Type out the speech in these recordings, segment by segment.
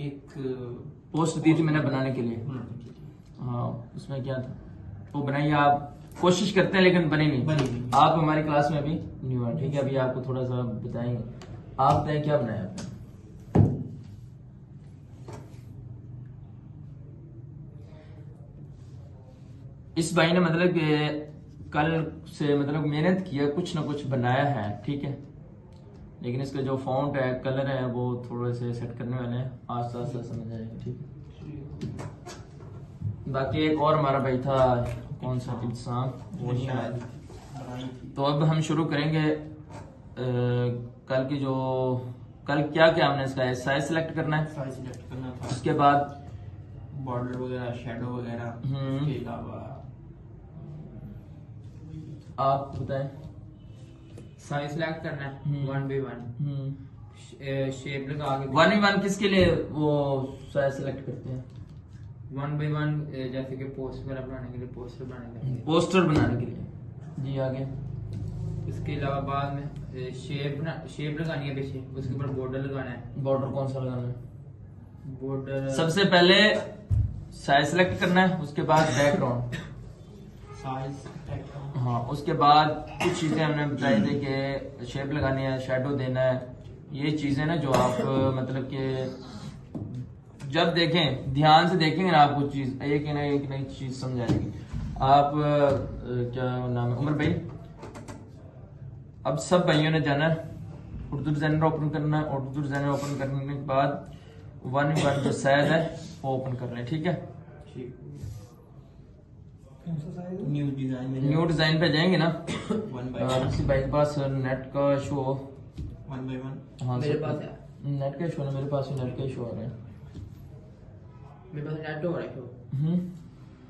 एक पोस्ट दी थी मैंने बनाने के लिए। हाँ, उसमें क्या था वो बनाइए। आप कोशिश करते हैं लेकिन बनी नहीं। आप हमारी क्लास में अभी न्यू है, ठीक है। अभी आपको थोड़ा सा बताएंगे। आप बताएं क्या बनाया आपने। इस भाई ने मतलब कि कल से मतलब मेहनत किया, कुछ ना कुछ बनाया है, ठीक है। लेकिन इसका जो फॉन्ट है, कलर है, वो थोड़े से सेट करने वाले हैं, आस्ते आस्ते समझ आएगा, ठीक है। बाकी एक और हमारा भाई था, कौन सा इंसान, वो नहीं आया। तो अब हम शुरू करेंगे। कल की जो कल क्या क्या हमने इसका साइज सिलेक्ट करना है, साइज सिलेक्ट करना था। उसके बाद बॉर्डर वगैरह, शैडो वगैरह, उसके अलावा आप बताएं। साइज सिलेक्ट करना है 1x1। शेप लगा के 1v1 किसके लिए वो साइज सिलेक्ट करते हैं? 1x1 जैसे कि पोस्टर वगैरह बनाने के लिए, पोस्टर बनाने के लिए, पोस्टर बनाने के लिए। जी आगे। इसके अलावा बाद में शेप लगानी है पीछे, उसके ऊपर बॉर्डर लगाना है। बॉर्डर कौन सा लगाना है? बॉर्डर सबसे पहले साइज सिलेक्ट करना है, उसके बाद बैकग्राउंड। साइज हाँ, उसके बाद कुछ चीजें हमने बताई थी कि शेप लगानी है, शेडो देना है। ये चीजें ना जो आप मतलब कि जब देखें, ध्यान से देखेंगे ना, आपको चीज एक नई चीज समझ आएगी। आप क्या नाम है, उमर भाई। अब सब भाइयों ने जाना है, उर्दू डिजाइनर ओपन करना है। उर्दू डिजाइनर ओपन करने के बाद 1v1 जो साइज है वो ओपन कर लें, ठीक है। न्यू डिजाइन में न्यू डिजाइन पे जाएंगे ना। 1x1 किसी भाई के पास नेट का शो, 1x1 हाँ मेरे पास है, नेट का शो है, मेरे पास भी नेट का शो हो रहा है। मेरे पास नेट हो रहा है क्यों?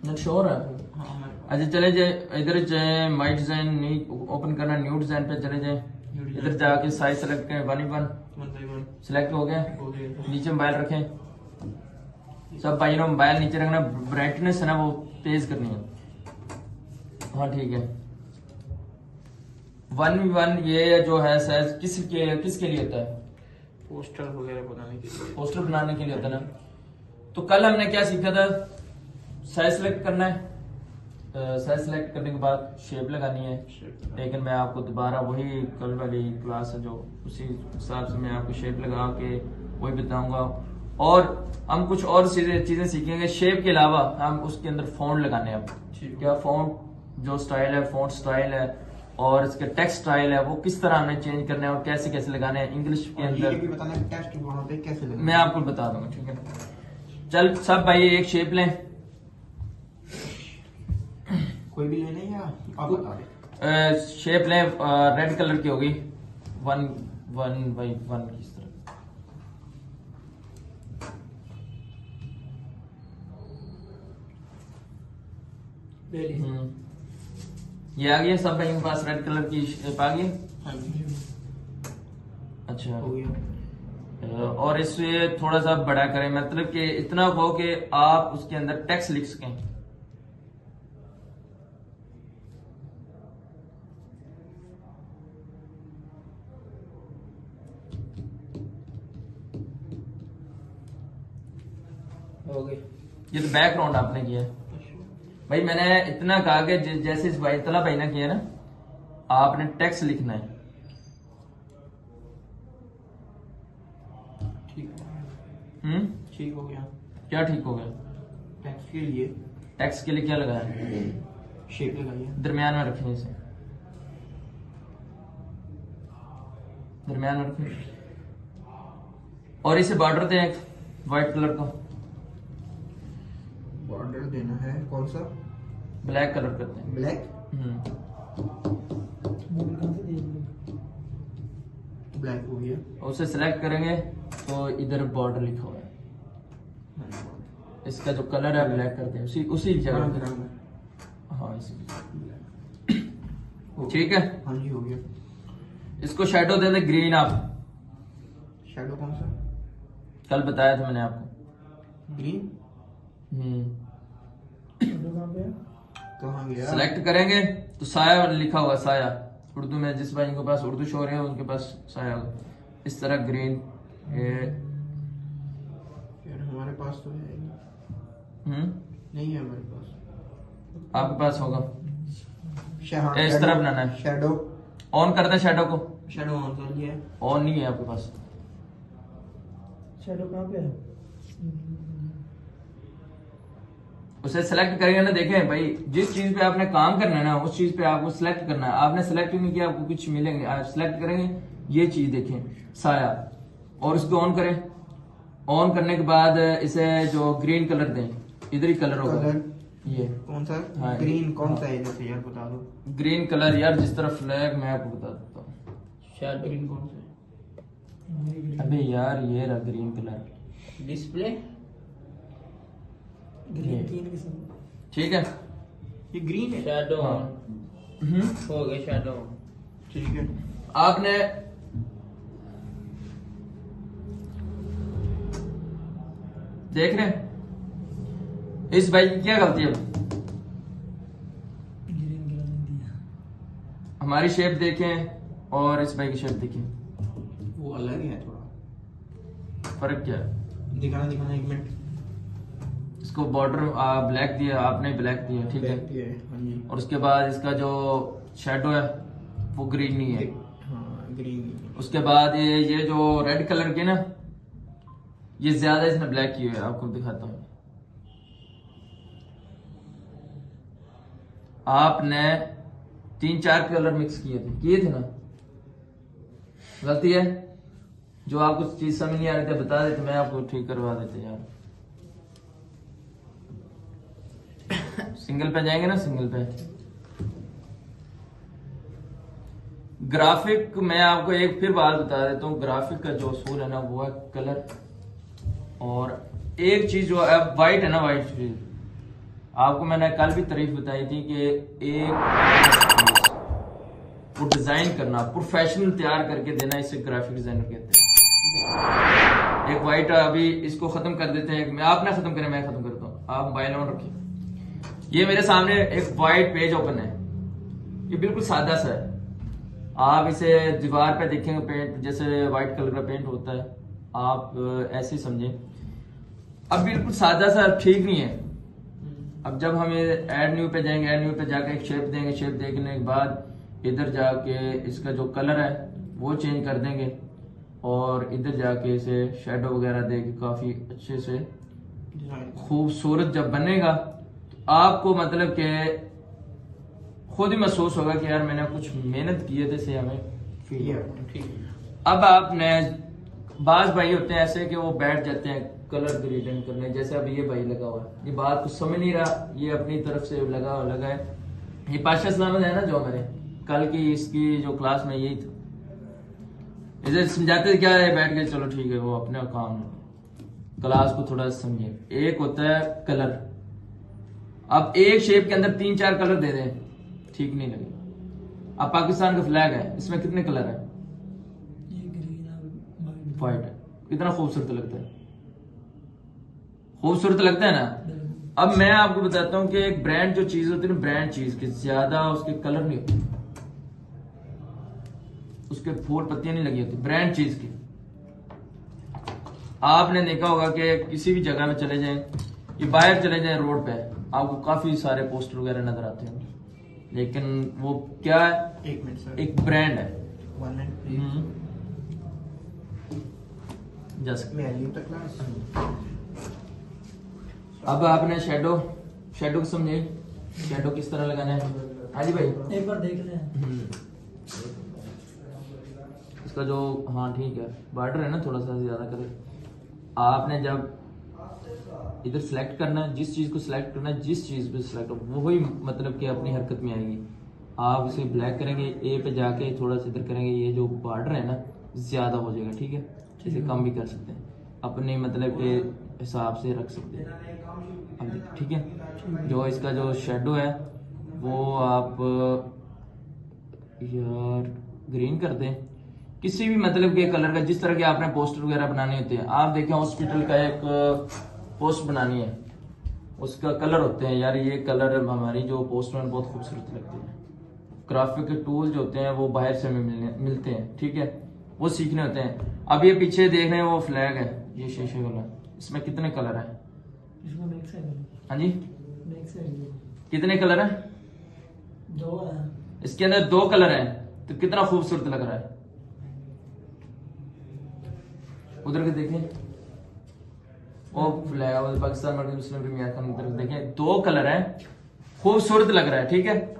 नेट शो हो रहा है। हाँ हमारे अच्छा चले जाए, इधर जाए, माई डिजाइन नहीं ओपन करना, न्यू डिजाइन पे चले जाए। इधर जाके साइज सेलेक्ट करें, 1v1 1x1 सिलेक्ट हो गया। हो गया। नीचे मोबाइल रखें। सब भाई ने मोबाइल नीचे रखना, ब्राइटनेस है ना वो तेज करनी है। हाँ ठीक है। 1v1 ये जो है साइज किसके लिए होता है? पोस्टर वगैरह बनाने के लिए। पोस्टर बनाने के लिए होता है ना। तो कल हमने क्या सीखा था? साइज सेलेक्ट करना है, साइज सेलेक्ट करने के बाद शेप लगानी है। लेकिन मैं आपको दोबारा वही कल वाली क्लास है जो उसी हिसाब से मैं आपको शेप लगा के वही बताऊंगा। और हम कुछ और चीजें सीखेंगे। शेप के अलावा हम उसके अंदर फॉन्ट लगाने हैं। अब क्या फॉन्ट जो स्टाइल है, फॉन्ट स्टाइल है, और इसका टेक्स्ट स्टाइल है, वो किस तरह हमें चेंज करना है और कैसे कैसे लगाने हैं इंग्लिश के अंदर। ये भी बताना है टेक्स्ट वहां पे कैसे लगाना है। मैं आपको बता दूंगा, ठीक है। चल सब भाई एक शेप लें, कोई भी लेने या आप बता दें। शेप लें, रेड कलर की होगी 1x1 की इस तरह। ये आ गया सब भाइयों के पास, रेड कलर की शेप आ गई। हाँ जी अच्छा हो गया। और इसे थोड़ा सा बड़ा करें, मतलब कि इतना हो कि आप उसके अंदर टेक्स्ट लिख सकें। हो गई। ये तो बैकग्राउंड आपने किया है भाई। मैंने इतना कहा कि जैसे इस भाई तला भाई ने किया ना, आपने टेक्स्ट लिखना है। ठीक ठीक हो गया। क्या ठीक हो गया? टेक्स्ट के लिए टेक्स्ट के लिए क्या लगाया? शेप लगाइए। दरमियान में रखें, इसे दरमियान में रखें। और इसे बॉर्डर दें एक व्हाइट कलर का। बॉर्डर देना है कौन सा? ब्लैक कलर करते हैं। ब्लैक। ब्लैक हो गया। उसे सिलेक्ट करेंगे तो इधर बॉर्डर लिखा हुआ है। इसका जो कलर है ब्लैक करते हैं, उसी जगह पे। हाँ इसी, ठीक है। हाँ जी हो गया। इसको शेडो दे दे ग्रीन। आप शैडो कौन सा? कल बताया था मैंने आपको। ग्रीन। कहाँ गया? सिलेक्ट करेंगे तो साया लिखा होगा, साया उर्दू में। जिस भाई के पास उर्दू शो रहे हैं उनके पास साया होगा इस तरह ग्रीन। ये हमारे पास तो है नहीं है हमारे पास। आपके पास होगा। हाँ, इस तरह बनाना है। शैडो ऑन करते हैं शैडो को। शैडो ऑन कर लिया है। ऑन नहीं है आपके पास। शैडो कहाँ पे है? उसे सेलेक्ट करेंगे ना, देखें भाई जिस चीज पे आपने काम करना है ना उस चीज पे आपको सिलेक्ट करना है। आपने सेलेक्ट नहीं किया आपको कुछ मिलेंगे। आप सिलेक्ट करेंगे ये चीज देखें साया, और उसको ऑन करें। ऑन करने के बाद इसे जो ग्रीन कलर दें, इधर ही कलर होगा ये। कौन सा? हाँ, ग्रीन कौन हाँ। सा है जैसे यार बता दो। ग्रीन कलर यार जिस तरह फ्लैग मैं आपको बता देता हूँ। शायद ग्रीन कौन सा है? अबे यार ये रहा ग्रीन कलर। डिस्प्ले ठीक है, ये ग्रीन है। शैडो हाँ। हो गया शैडो। ठीक है। आपने देख रहे हैं इस बाइक की क्या गलती है? हमारी शेप देखें और इस बाइक की शेप देखें, वो अलग है थोड़ा। फर्क क्या है? दिखाना एक मिनट। इसको बॉर्डर ब्लैक दिया आपने, ब्लैक दिया ठीक है। हाँ जी। और उसके बाद इसका जो शेडो है वो ग्रीन नहीं है। हाँ ग्रीन। उसके बाद ये जो रेड कलर के ना ये ज्यादा इसने ब्लैक किए हुए हैं। आपको दिखाता हूँ। आपने 3-4 कलर मिक्स किए थे ना। गलती है। जो आपको चीज समझ नहीं आ रही थी बता देते, मैं आपको ठीक करवा देते यार। सिंगल पे जाएंगे ना, सिंगल पे ग्राफिक मैं आपको एक फिर बात बता देता हूँ। ग्राफिक का जो असूल है ना वो है कलर, और एक चीज जो है वाइट है ना, वाइट चीज आपको मैंने कल भी तारीफ बताई थी कि एक वो डिजाइन करना प्रोफेशनल तैयार करके देना, इसे ग्राफिक डिजाइनर कहते हैं। एक वाइट अभी इसको खत्म कर देते हैं। मैं आप ना खत्म करें, मैं खत्म करता हूँ। आप मोबाइल ऑन रखिए। ये मेरे सामने एक वाइट पेज ओपन है। ये बिल्कुल सादा सा है। आप इसे दीवार पे देखेंगे पेंट जैसे व्हाइट कलर का पेंट होता है, आप ऐसे ही समझें। अब बिल्कुल सादा सा ठीक नहीं है। अब जब हम ऐड न्यू पे जाएंगे, ऐड न्यू पे जाकर एक शेप देंगे। शेप देखने के बाद इधर जाके इसका जो कलर है वो चेंज कर देंगे, और इधर जाके इसे शेडो वगैरह दे के काफी अच्छे से खूबसूरत जब बनेगा तो आपको मतलब कि खुद ही महसूस होगा कि यार मैंने कुछ मेहनत की है, से हमें फील होगा। अब आपने बाज भाई होते हैं ऐसे कि वो बैठ जाते हैं कलर ग्रेडिंग करने, जैसे अभी ये भाई लगा हुआ है, ये बात कुछ समझ नहीं रहा, ये अपनी तरफ से लगा है। ये पाशा सलामत है ना जो हमारे कल की इसकी जो क्लास में यही था। इसे समझाते क्या है, बैठ के चलो ठीक है, वो अपने काम क्लास को थोड़ा समझे। एक होता है कलर। अब एक शेप के अंदर 3-4 कलर दे दें, ठीक नहीं लगेगा। अब पाकिस्तान का फ्लैग है, इसमें कितने कलर है? व्हाइट है। कितना खूबसूरत लगता है, खूबसूरत लगता है ना। अब मैं आपको बताता हूं कि एक ब्रांड जो चीज होती है ना, ब्रांड चीज के ज्यादा उसके कलर नहीं होते, उसके फूल पत्तियां नहीं लगी होती ब्रांड चीज की। आपने देखा होगा कि किसी भी जगह में चले जाएं, ये बाहर चले जाएं रोड पे, आपको काफी सारे पोस्टर वगैरह नजर आते हैं, लेकिन वो क्या है? एक मिनट सर, एक ब्रांड है। 1 मिनट क्लास। अब आपने शेडो को समझे, शेडो किस तरह लगाना है? हाँ जी भाई एक बार देख लें। इसका जो हाँ ठीक है बॉर्डर है ना थोड़ा सा ज्यादा कलर। आपने जब इधर सेलेक्ट करना है, जिस चीज को सिलेक्ट करना है, जिस चीज पे सिलेक्ट हो वही मतलब कि अपनी हरकत में आएगी। आप इसे ब्लैक करेंगे, ए पे जाके थोड़ा सा इधर करेंगे, ये जो बॉर्डर है ना ज्यादा हो जाएगा, ठीक है। इसे कम भी कर सकते हैं, अपने मतलब के हिसाब से रख सकते हैं, ठीक है। जो इसका जो शेडो है वो आप यार ग्रीन कर दें, किसी भी मतलब के कलर का, जिस तरह के आपने पोस्टर वगैरह बनाने होते हैं। आप देखें हॉस्पिटल का एक पोस्ट बनानी है, उसका कलर होते हैं यार, ये कलर हमारी जो पोस्टर में बहुत खूबसूरत लगती है। ग्राफिक के टूल जो होते हैं वो बाहर से हमें मिलते हैं, ठीक है, वो सीखने होते हैं। अब ये पीछे देख रहे हैं वो फ्लैग है, ये शीशे वाला, इसमें कितने कलर हैं? इसमें मिक्स है, हाँ जी, मिक्स है, कितने कलर हैं? 2 है। इसके अंदर 2 कलर हैं, तो कितना खूबसूरत लग रहा है। उधर के देखें, ओ फ्लैग पाकिस्तान मर्कज़ी मुस्लिम प्रीमियर खान की तरफ देखें, 2 कलर हैं, खूबसूरत लग रहा है, ठीक है।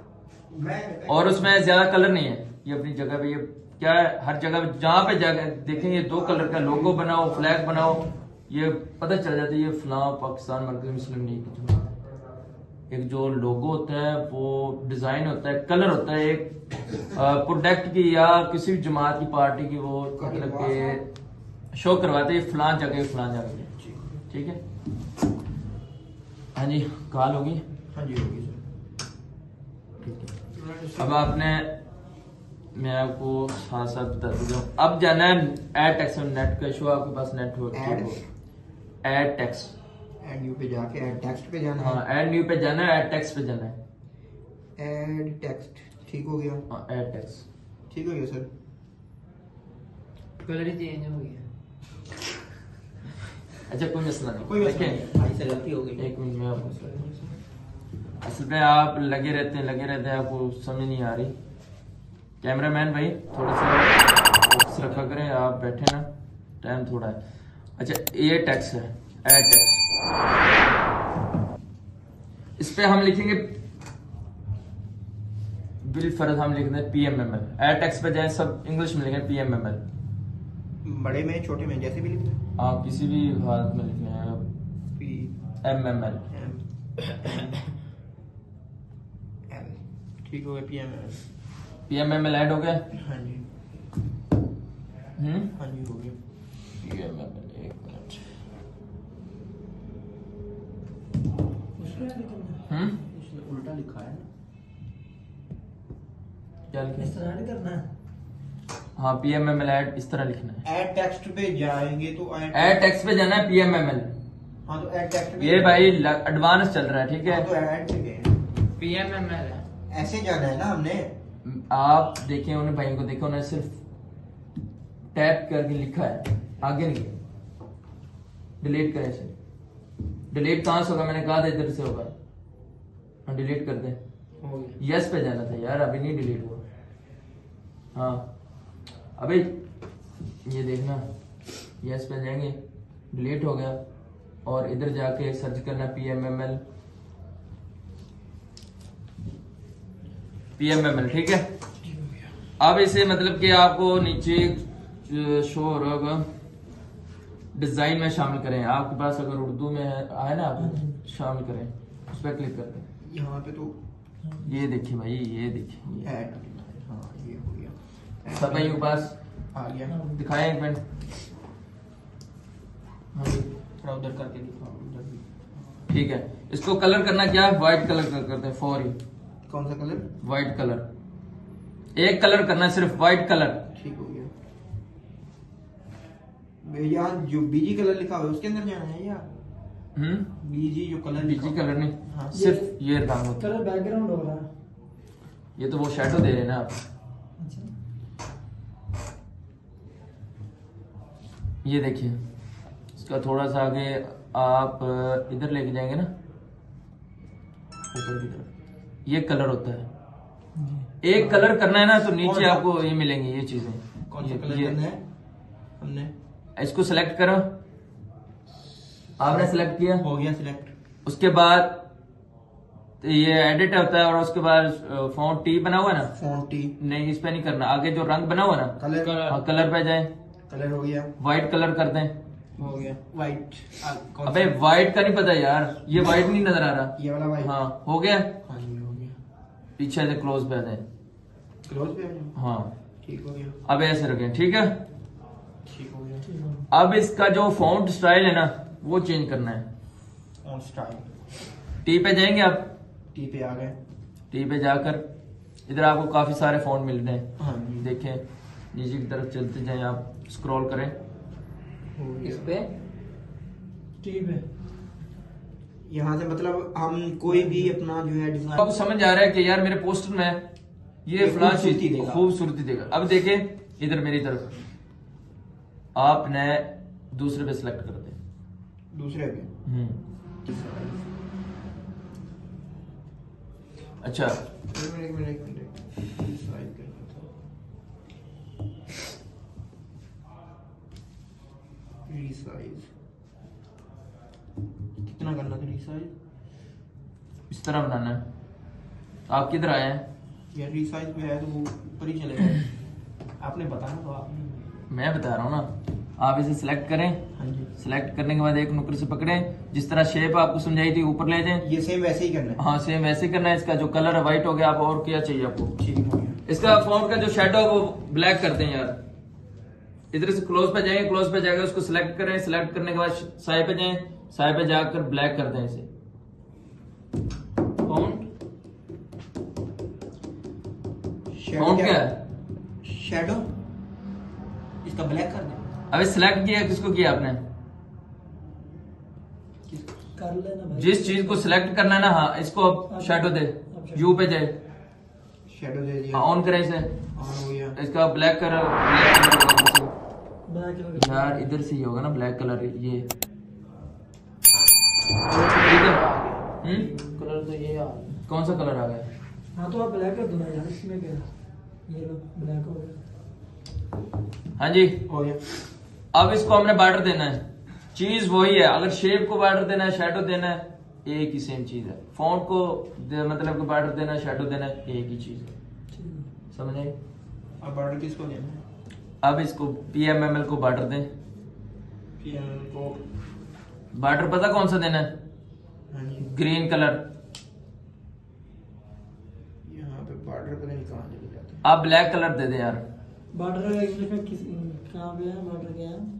और उसमें ज्यादा कलर नहीं है, ये अपनी जगह पे, ये क्या है, हर जगह पे जहां पे जगह देखें ये 2 कलर का लोगो बनाओ, फ्लैग बनाओ, ये पता चल जाता है ये फलां पाकिस्तान मर्कज़ी मुस्लिम लीग की जमात। एक जो लोगो होता है वो डिजाइन होता है, कलर होता है एक प्रोडक्ट की या किसी भी जमात की पार्टी की, वो मतलब के शो करवाते हैं फलां जगह, ठीक है। हाँ जी, कॉल होगी? हाँ जी होगी सर। अब आपने, मैं आपको साथ साथ बता दूँ, अब जाना है ऐड टेक्स्ट और नेट का शो, आपके पास नेट हो, ऐड टेक्स्ट, ऐड न्यू पे जाके ऐड टेक्स्ट पे जाना है। हाँ, ऐड न्यू पे जाना है, ऐड टेक्स्ट पे जाना है। ऐड टेक्स्ट ठीक हो गया। हाँ, ऐड टेक्स्ट ठीक हो गया सर। कलर ही चेंज हो गया। अच्छा, कोई मसला नहीं, कोई मसला देखें, नहीं, भाई से गलती हो गई। 1 मिनट में आपको, असल में आप लगे रहते हैं, आपको समझ नहीं आ रही। कैमरामैन भाई थोड़ा सा फोकस रखा करें, आप बैठे ना, टाइम थोड़ा है। अच्छा, ये टेक्स्ट है, ऐड टेक्स्ट, इस पे हम लिखेंगे बिल फर्ज, हम लिख दें PMML। ऐड टेक्स्ट पे जाए, सब इंग्लिश में लिखें PMML, बड़े में छोटे में जैसे भी लिखते हैं। आप किसी भी हालत में लिखें PMML। ठीक हो गया PMML। PMML ऐड हो गया। हाँ जी हाँ जी हो गया PMML, 1 मिनट। उसने उल्टा लिखा है ना, क्या लिखा इस है? तरह नहीं करना है। हाँ, PMML ऐड इस तरह लिखना है। ऐड टेक्स्ट पे जाएंगे तो ऐड टेक्स्ट पे जाना है, PMML। हाँ तो ऐड टेक्स्ट पे ये भाई एडवांस चल रहा है, ठीक है। हाँ, तो ऐड पे गए, PMML है। ऐसे जाना है ना हमने। आप देखें, उन भाइयों को देखो, उन्होंने सिर्फ टैप करके लिखा है, आगे नहीं। डिलीट करें इसे, डिलीट कहां से होगा, मैंने कहा था इधर से होगा। हाँ, डिलीट कर दें। हो गया। यस पे जाना था यार, अभी नहीं डिलीट हुआ। हाँ, अबे ये देखना, यस पे जाएंगे, डिलीट हो गया, और इधर जाके सर्च करना PMML, ठीक है। अब इसे मतलब कि आपको नीचे शो हो रहा होगा, डिजाइन में शामिल करें। आपके पास अगर उर्दू में है ना, आप शामिल करें, उस पर क्लिक करते हैं। यहाँ पे तो ये देखिए भाई, ये देखिए, ऐड, हाँ ये हो गया। सब भाइयों के पास आ गया। दिखाएं एक मिनट। हाँ जी, थोड़ा उधर करके दिखाओ, उधर भी। ठीक है। इसको कलर करना क्या है, व्हाइट कलर करते हैं फौरी। कौन सा कलर? व्हाइट कलर, एक कलर करना है, सिर्फ व्हाइट कलर। ठीक हो गया। यहाँ जो बीजी कलर लिखा हुआ है उसके अंदर जाना है, या बीजी जो कलर बीजी कलर नहीं, हाँ। सिर्फ ये रंग होता कलर बैकग्राउंड हो रहा है। है। ये तो वो शैडो दे रहे हैं ना आप। अच्छा, ये देखिए, इसका थोड़ा सा आगे आप इधर लेके जाएंगे ना, ऊपर की तरफ, ये कलर होता है। एक कलर करना है ना, तो नीचे आपको ये मिलेंगी ये चीजें। कौन सा कलर करना है हमने? इसको सेलेक्ट करो, आपने सेलेक्ट किया, हो गया सिलेक्ट। उसके बाद ये एडिट होता है, और उसके बाद फॉन्ट टी बना हुआ है ना, फॉन्ट टी नहीं इस पे नहीं करना, आगे जो रंग बना हुआ है ना, कलर, हाँ, कलर पे जाए, कलर हो गया। व्हाइट कलर कर दें। हो गया व्हाइट। अबे व्हाइट का नहीं पता यार, ये व्हाइट नहीं नजर आ रहा। ये वाला व्हाइट। हाँ, हो गया। हाँ जी हो गया। पीछे से क्लोज पे आ जाए। क्लोज पे आ जाओ। हाँ, ठीक हो गया। अब ऐसे रखें, ठीक है। ठीक हो गया। अब इसका जो फॉन्ट स्टाइल है ना, वो चेंज करना है। ऑन स्टाइल, टी पे जाएंगे आप, टी पे आ गए। टी पे जाकर इधर आपको काफी सारे फॉन्ट मिल रहे हैं। हाँ जी। देखें, नीचे की तरफ चलते जाएं, आप स्क्रॉल करें। हो गया। इस पे टी पे यहाँ से मतलब हम कोई भी अपना जो है डिजाइन, अब समझ आ रहा है कि यार मेरे पोस्टर में ये फलां खूबसूरती चीज देगा। खूबसूरती देगा। अब देखें इधर मेरी तरफ, आपने दूसरे पे सिलेक्ट कर दे, दूसरे पे। अच्छा एक मिनट रिसाइज करना था। रिसाइज कितना करना था रिसाइज? इस तरह बनाना है। आप किधर आए हैं? यार रिसाइज पे है तो वो ऊपर ही चलेगा। आपने बताना तो आपने। मैं बता रहा हूँ ना, आप इसे सिलेक्ट करें। हाँ जी। सिलेक्ट करने के बाद एक नुक्कर से पकड़ें, जिस तरह शेप आपको समझाई थी ऊपर ले जाएं। ये सेम वैसे ही करना है। हाँ सेम वैसे ही करना है। इसका जो कलर है व्हाइट हो गया, आप और क्या चाहिए आपको? ठीक हो गया। इसका फॉन्ट का जो शेडो है वो ब्लैक करते हैं यार। इधर से क्लोज पे जाएंगे, क्लोज पे जाकर उसको सिलेक्ट करें। सिलेक्ट करने के बाद साई पे जाएं, साई पे जाकर ब्लैक कर दें इसे। फॉन्ट फॉन्ट क्या है? शैडो इसका ब्लैक कर दे। अभी सिलेक्ट किया किसको किया आपने? कर लेना भाई। जिस चीज को सिलेक्ट करना है ना, हाँ इसको शेडो दे। यू पे जाए, शैडो दे दिया। ऑन करें इसे। ऑन हो गया। इसका ब्लैक कलर ब्लैक कलर यार इधर से ही होगा ना ब्लैक कलर। ये ठीक है। कलर तो ये आ कौन सा कलर आ गया? हाँ तो आप ब्लैक कर दो ना यार, इसमें क्या है? ये लो ब्लैक हो गया। हाँ जी। हो गया। अब इसको हमने बॉर्डर देना है। चीज वही है, अगर शेप को बॉर्डर देना है, शेडो देना है, एक ही सेम चीज है। फॉन्ट को मतलब कि बॉर्डर देना है, शेडो देना है, एक ही चीज है। ठीक है। समझ आई? अब बॉर्डर किसको देना है? अब इसको PMML को बॉर्डर दें। PM को। बॉर्डर पता कौन सा देना है? हाँ जी। Green colour. यहाँ पे बॉर्डर पता नहीं कहाँ चले जाते हैं। आप ब्लैक कलर दे दें यार। बॉर्डर इंग्लिश में किस कहाँ पे है बॉर्डर? क्या है?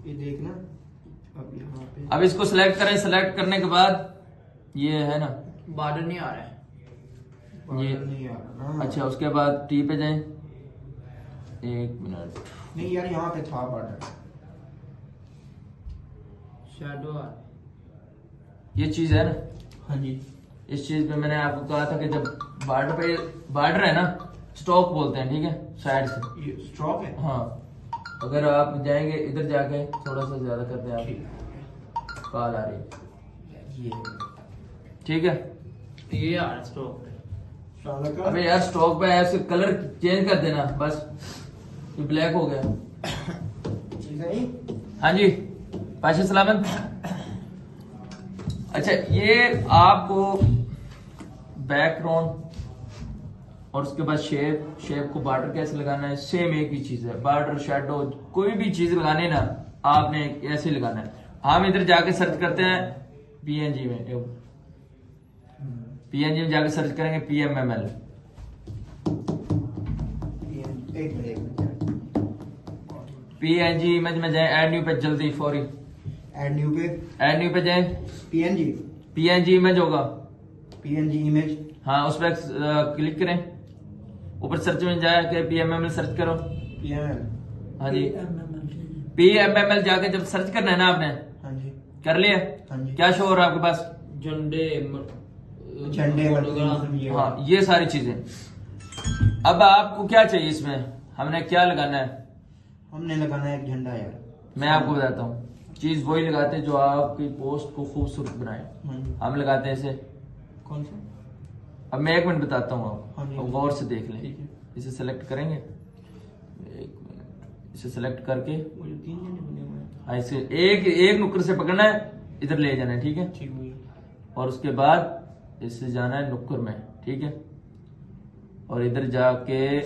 ये देखना। अब यहाँ पे अब इसको सिलेक्ट करें। सिलेक्ट करने के बाद ये है ना, बॉर्डर नहीं आ रहा है। बॉर्डर नहीं आ रहा ना। अच्छा उसके बाद टी पे जाएं। एक मिनट। नहीं यार यहाँ पे था बॉर्डर। शैडो आ ये चीज है ना, हाँ जी। इस चीज पे मैंने आपको कहा था कि जब बॉर्डर पे बॉर्डर है ना, स्टॉक बोलते हैं, ठीक है, साइड से। ये स्ट्रोक है। हाँ अगर आप जाएंगे इधर जाके थोड़ा सा ज्यादा करते हैं ठीक आप। कॉल आ रही है। ये ठीक है। ये आ रहा है स्टॉक। साला का। अबे यार स्टॉक पे है, इसका कलर चेंज कर देना बस। ये ब्लैक हो गया। ठीक है। हाँ जी पाशा सलामत। अच्छा ये आपको बैकग्राउंड और उसके बाद शेप को बॉर्डर कैसे लगाना है, सेम एक ही चीज है। बॉर्डर शेडो कोई भी चीज लगानी है ना, आपने ऐसे ही लगाना है। हम इधर जाके सर्च करते हैं PNG में। PNG में जाके सर्च करेंगे PMML। एक मिनट। PNG इमेज में जाए, ऐड न्यू पे जल्दी फौरी। ऐड न्यू पे। ऐड न्यू पे जाए, PNG। PNG इमेज होगा। PNG image. हाँ उस पर क्लिक करें। ऊपर सर्च में जाके PMML सर्च करो। PML। हाँ जी PMML, ठीक है। PMML जाके जब सर्च करना है ना आपने, हाँ जी। कर लिया? हाँ जी। क्या शो हो रहा है आपके पास? झंडे झंडे फोटोग्राफ। ये हाँ ये सारी चीजें। अब आपको क्या चाहिए इसमें, हमने क्या लगाना है? हमने लगाना है एक झंडा यार। मैं आपको बताता हूँ। चीज वही लगाते हैं जो आपकी पोस्ट को खूबसूरत बनाए। हाँ जी। हम लगाते हैं इसे। कौन सा? अब मैं 1 मिनट बताता हूँ हाँ जी। आपको, अब गौर से देख लें। ठीक है। इसे सेलेक्ट करेंगे। 1 मिनट। इसे सेलेक्ट करके वो जो 3 झंडे बने हुए हैं। हाँ, इसे एक नुक्कर से पकड़ना है, इधर ले जाना है, ठीक है। ठीक हुई। और उसके बाद इससे जाना है नुक्कर में, ठीक है। और इधर जाके